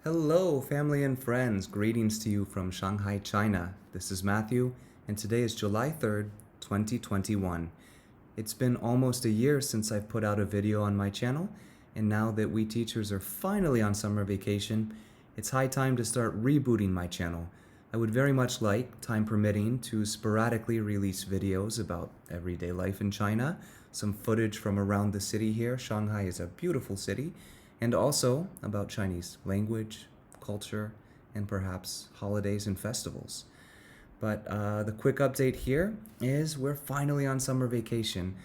Hello, family and friends. Greetings to you from Shanghai, China. This is Matthew, and today is July 3rd, 2021. It's been almost a year since I've put out a video on my channel, and now that we teachers are finally on summer vacation, it's high time to start rebooting my channel. I would very much like, time permitting, to sporadically release videos about everyday life in China, some footage from around the city here. Shanghai is a beautiful city, and also about Chinese language, culture, and perhaps holidays and festivals. But the quick update here is we're finally on summer vacation.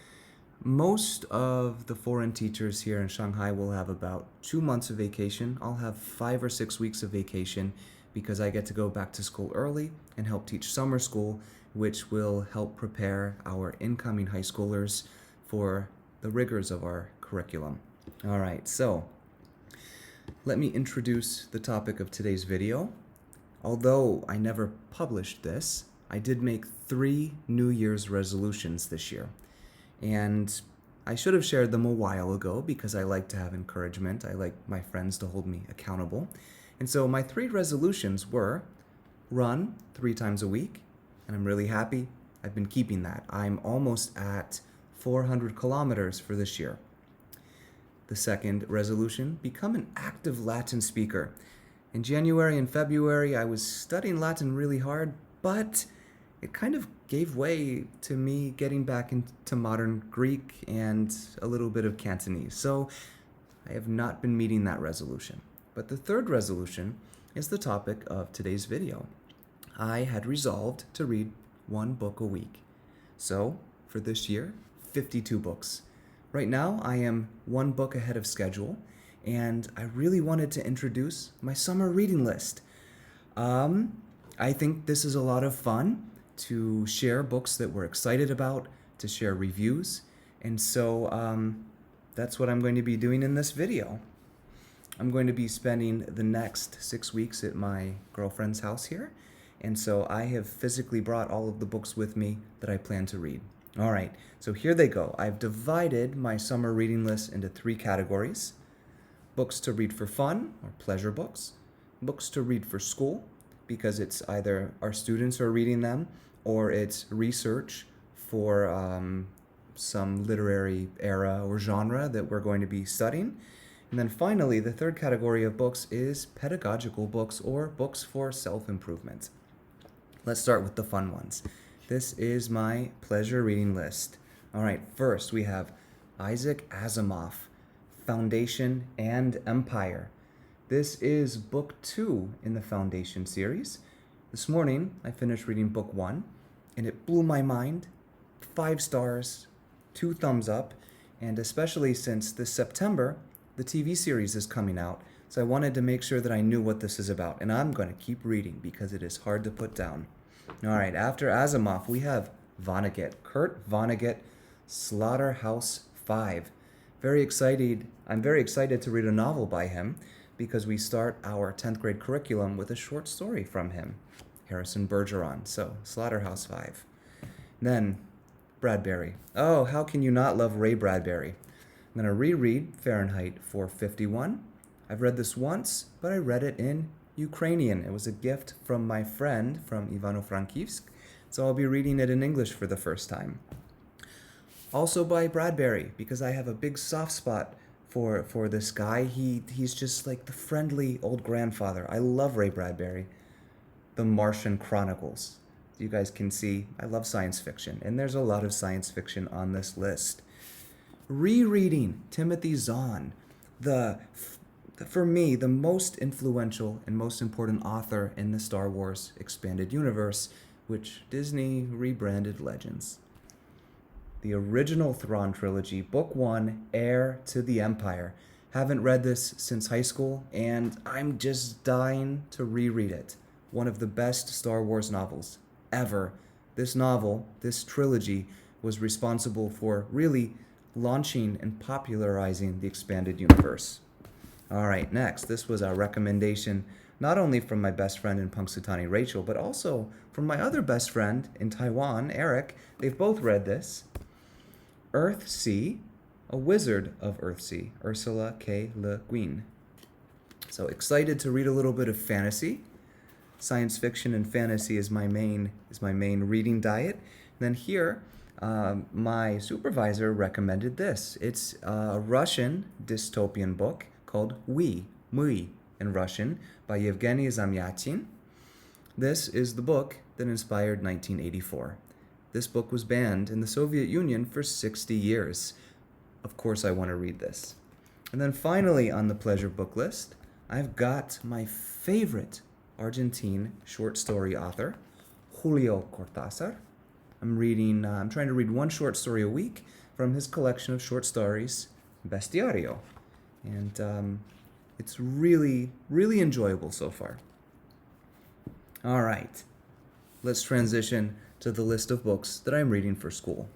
Most of the foreign teachers here in Shanghai will have about 2 months of vacation. I'll have 5 or 6 weeks of vacation because I get to go back to school early and help teach summer school, which will help prepare our incoming high schoolers for the rigors of our curriculum. All right, so let me introduce the topic of today's video. Although I never published this, I did make 3 New Year's resolutions this year. And I should have shared them a while ago because I like to have encouragement. I like my friends to hold me accountable. And so my 3 resolutions were run 3 times a week, and I'm really happy. I've been keeping that. I'm almost at 400 kilometers for this year. The second resolution, become an active Latin speaker. In January and February, I was studying Latin really hard, but it kind of gave way to me getting back into modern Greek and a little bit of Cantonese. So I have not been meeting that resolution. But the third resolution is the topic of today's video. I had resolved to read 1 book a week. So for this year, 52 books. Right now, I am 1 book ahead of schedule, and I really wanted to introduce my summer reading list. I think this is a lot of fun to share books that we're excited about, to share reviews, and so that's what I'm going to be doing in this video. I'm going to be spending the next 6 weeks at my girlfriend's house here, and so I have physically brought all of the books with me that I plan to read. All right, so here they go. I've divided my summer reading list into 3 categories. Books to read for fun, or pleasure books. Books to read for school, because it's either our students are reading them, or it's research for some literary era or genre that we're going to be studying. And then finally, the third category of books is pedagogical books, or books for self-improvement. Let's start with the fun ones. This is my pleasure reading list. All right, first we have Isaac Asimov, Foundation and Empire. This is book 2 in the Foundation series. This morning, I finished reading book 1, and it blew my mind. 5 stars, 2 thumbs up, and especially since this September, the TV series is coming out, so I wanted to make sure that I knew what this is about, and I'm going to keep reading because it is hard to put down. All right, after Asimov, we have Vonnegut, Kurt Vonnegut, Slaughterhouse-Five. I'm very excited to read a novel by him because we start our 10th grade curriculum with a short story from him, Harrison Bergeron. So, Slaughterhouse-Five. Then, Bradbury. Oh, how can you not love Ray Bradbury? I'm going to reread Fahrenheit 451. I've read this once, but I read it in Ukrainian. It was a gift from my friend from Ivano-Frankivsk, so I'll be reading it in English for the first time. Also by Bradbury, because I have a big soft spot for this guy. He's just like the friendly old grandfather. I love Ray Bradbury. The Martian Chronicles. You guys can see I love science fiction, and there's a lot of science fiction on this list. Rereading Timothy Zahn, for me, the most influential and most important author in the Star Wars expanded universe, which Disney rebranded Legends. The original Thrawn trilogy, Book 1, Heir to the Empire. Haven't read this since high school, and I'm just dying to reread it. One of the best Star Wars novels ever. This novel, this trilogy, was responsible for really launching and popularizing the expanded universe. All right, next, this was a recommendation not only from my best friend in Punxsutawney, Rachel, but also from my other best friend in Taiwan, Eric. They've both read this. Earthsea, A Wizard of Earthsea, Ursula K. Le Guin. So excited to read a little bit of fantasy. Science fiction and fantasy is my main reading diet. Then here, my supervisor recommended this. It's a Russian dystopian book called Мы in Russian by Yevgeny Zamyatin. This is the book that inspired 1984. This book was banned in the Soviet Union for 60 years. Of course, I want to read this. And then finally on the pleasure book list, I've got my favorite Argentine short story author, Julio Cortázar. I'm trying to read one short story a week from his collection of short stories, Bestiario. And it's really, really enjoyable so far. All right, let's transition to the list of books that I'm reading for school.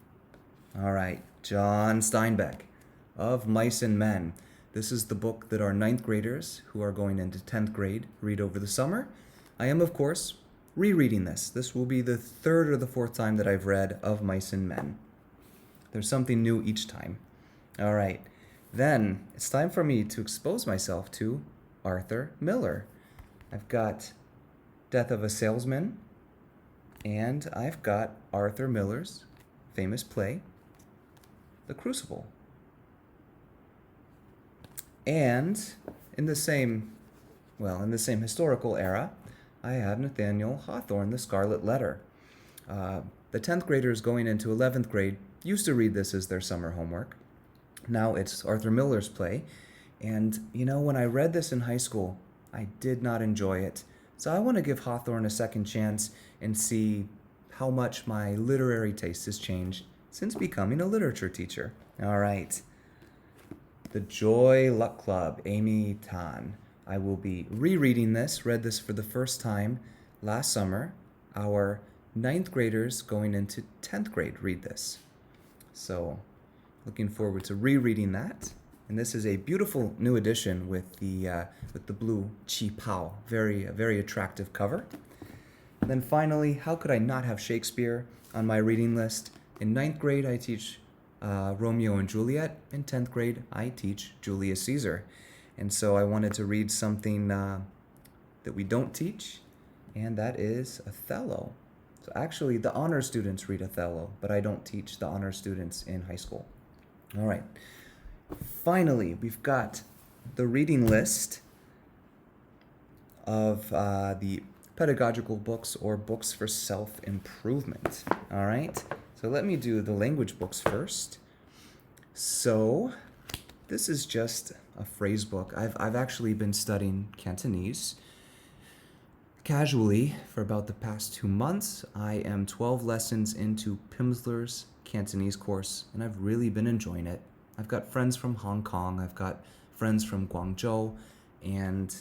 All right, John Steinbeck, Of Mice and Men. This is the book that our 9th graders who are going into 10th grade read over the summer. I am, of course, rereading this. This will be the 3rd or the 4th time that I've read Of Mice and Men. There's something new each time. All right, then it's time for me to expose myself to Arthur Miller. I've got Death of a Salesman, and I've got Arthur Miller's famous play, The Crucible. And in the same historical era, I have Nathaniel Hawthorne, The Scarlet Letter. The 10th graders going into 11th grade used to read this as their summer homework. Now it's Arthur Miller's play. And, when I read this in high school, I did not enjoy it. So I want to give Hawthorne a second chance and see how much my literary taste has changed since becoming a literature teacher. All right. The Joy Luck Club, Amy Tan. I will be rereading this, read this for the first time last summer. Our 9th graders going into 10th grade read this. So looking forward to rereading that. And this is a beautiful new edition with the blue Qi Pao, very attractive cover. And then finally, how could I not have Shakespeare on my reading list? In 9th grade, I teach Romeo and Juliet. In 10th grade, I teach Julius Caesar. And so I wanted to read something that we don't teach, and that is Othello. So actually, the honor students read Othello, but I don't teach the honor students in high school. All right. Finally, we've got the reading list of the pedagogical books or books for self-improvement. All right, so let me do the language books first. So this is just a phrase book. I've actually been studying Cantonese casually for about the past 2 months. I am 12 lessons into Pimsleur's Cantonese course, and I've really been enjoying it. I've got friends from Hong Kong, I've got friends from Guangzhou, and,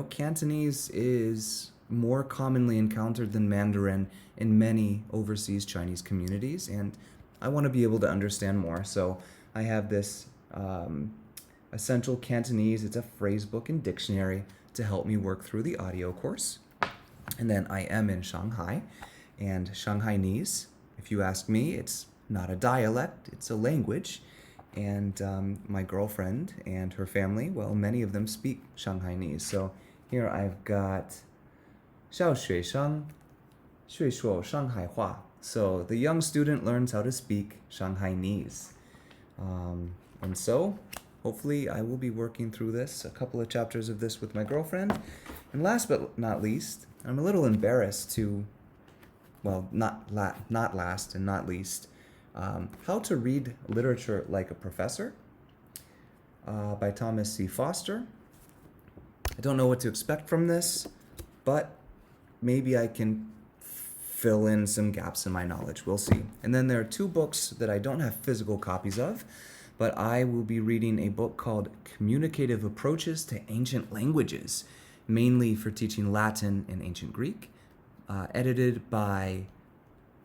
Cantonese is more commonly encountered than Mandarin in many overseas Chinese communities, and I want to be able to understand more. So I have this Essential Cantonese. It's a phrase book and dictionary to help me work through the audio course. And then I am in Shanghai, and Shanghainese, if you ask me, it's not a dialect, it's a language. And my girlfriend and her family, well, many of them speak Shanghainese. So here I've got 小学生学说上海话. So the young student learns how to speak Shanghainese. And so hopefully I will be working through this, a couple of chapters of this with my girlfriend. And last but not least, I'm a little embarrassed to, well, not last and not least, How to Read Literature Like a Professor by Thomas C. Foster. I don't know what to expect from this, but maybe I can fill in some gaps in my knowledge. We'll see. And then there are 2 books that I don't have physical copies of, but I will be reading a book called Communicative Approaches to Ancient Languages, mainly for teaching Latin and Ancient Greek, edited by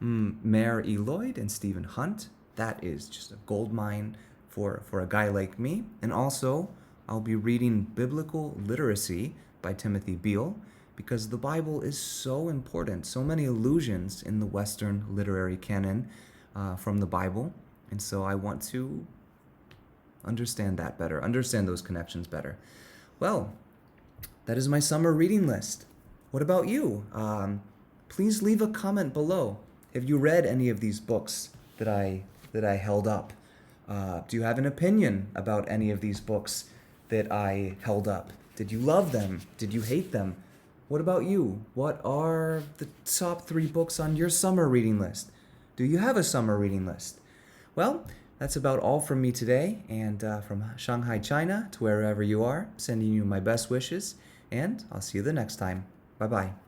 Mare E. Lloyd and Stephen Hunt. That is just a gold mine for a guy like me. And also, I'll be reading Biblical Literacy by Timothy Beale, because the Bible is so important. So many allusions in the Western literary canon from the Bible. And so I want to understand that better, understand those connections better. Well, That is my summer reading list. What about you? Please leave a comment below. Have you read any of these books that I held up? Do you have an opinion about any of these books that I held up? Did you love them? Did you hate them? What about you? What are the top 3 books on your summer reading list? Do you have a summer reading list? Well, that's about all from me today, and from Shanghai, China to wherever you are, sending you my best wishes, and I'll see you the next time. Bye-bye.